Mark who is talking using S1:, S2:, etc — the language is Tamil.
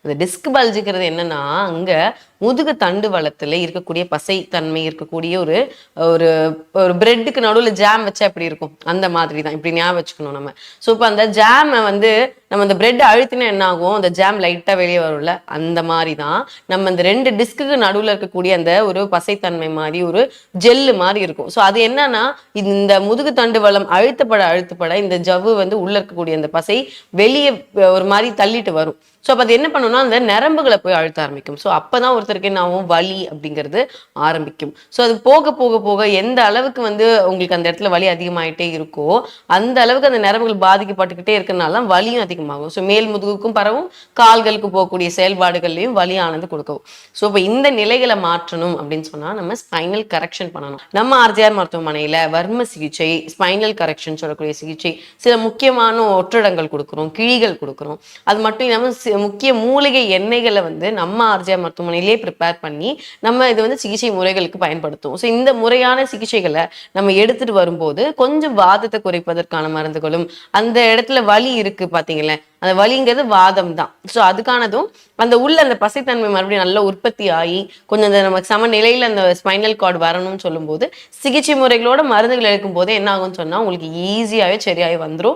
S1: அந்த டிஸ்க் பல்ஜுங்கிறது என்னன்னா, அங்க முதுகு தண்டு வளத்துல இருக்கக்கூடிய பசை தன்மை இருக்கக்கூடிய ஒரு ஒரு ஒரு பிரெட்டுக்கு நடுவுல ஜாம் வச்சா எப்படி இருக்கும்? அந்த மாதிரி தான். இப்படி ஞாபகம் வச்சுக்கணும் நம்ம. ஸோ இப்ப அந்த ஜாம வந்து நம்ம அந்த பிரெட் அழுத்தினா என்ன ஆகும்? அந்த ஜாம் லைட்டா வெளிய வரும்ல. அந்த மாரி தான் நம்ம அந்த 2 டிஸ்க்குக்கு நடுவுல இருக்கக்கூடிய அந்த ஒரு பசைத்தன்மை மாரி ஒரு ஜெல்லு மாரி இருக்கும். ஸோ அது என்னன்னா, இந்த முதுகு தண்டு வளம் அழுத்தப்பட இந்த ஜவ்வு வந்து உள்ள இருக்கக்கூடிய அந்த பசை வெளிய ஒரு மாரி தள்ளிட்டு வரும். ஸோ அப்ப அது என்ன பண்ணும்னா, அந்த நரம்புகள போய் அழுத்த ஆரம்பிக்கும். ஸோ அப்பதான் ஒருத்தருக்கு என்ன ஆகும்? வலி அப்படிங்கிறது ஆரம்பிக்கும். ஸோ அது போக போக போக எந்த அளவுக்கு வந்து உங்களுக்கு அந்த இடத்துல வலி அதிகமாயிட்டே இருக்கோ, அந்த அளவுக்கு அந்த நரம்புகள் பாதிக்கப்பட்டுக்கிட்டே இருக்கனால தான் வலியும் அதிகமாகும். ஸோ மேல் முதுகுக்கும் பரவும், கால்களுக்கு போகக்கூடிய செயல்பாடுகள்லயும் வலியானது கொடுக்கும். ஸோ இப்ப இந்த நிலைகளை மாற்றணும் அப்படின்னு சொன்னா நம்ம ஸ்பைனல் கரெக்ஷன் பண்ணணும். நம்ம ஆர்ஜிஆர் மருத்துவமனையில வர்ம சிகிச்சை, ஸ்பைனல் கரெக்ஷன் சொல்லக்கூடிய சிகிச்சை, சில முக்கியமான ஒற்றடங்கள் கொடுக்குறோம், கிழிகள் கொடுக்குறோம். அது மட்டும் இல்லாம முக்கிய மூலிகை எண்ணெய்களை வந்து நம்ம ஆர்ஜிஆர் மருத்துவமனையிலேயே ப்ரிப்பேர் பண்ணி நம்ம இது வந்து சிகிச்சை முறைகளுக்கு பயன்படுத்துவோம். ஸோ இந்த முறையான சிகிச்சைகளை நம்ம எடுத்துட்டு வரும்போது கொஞ்சம் வாதத்தை குறைப்பதற்கான மருந்துகளும், அந்த இடத்துல வலி இருக்கு பாத்தீங்களேன், அந்த வலிங்கிறது வாதம் தான். ஸோ அதுக்கானதும் அந்த உள்ள அந்த பசைத்தன்மை மறுபடியும் நல்லா உற்பத்தி ஆகி கொஞ்சம் அந்த நமக்கு சமநிலையில அந்த ஸ்பைனல் கார்டு வரணும்னு சொல்லும்போது சிகிச்சை முறைகளோட மருந்துகள் எடுக்கும் போது என்ன ஆகும்னு சொன்னா உங்களுக்கு ஈஸியாவே சரியாகி வந்துடும்.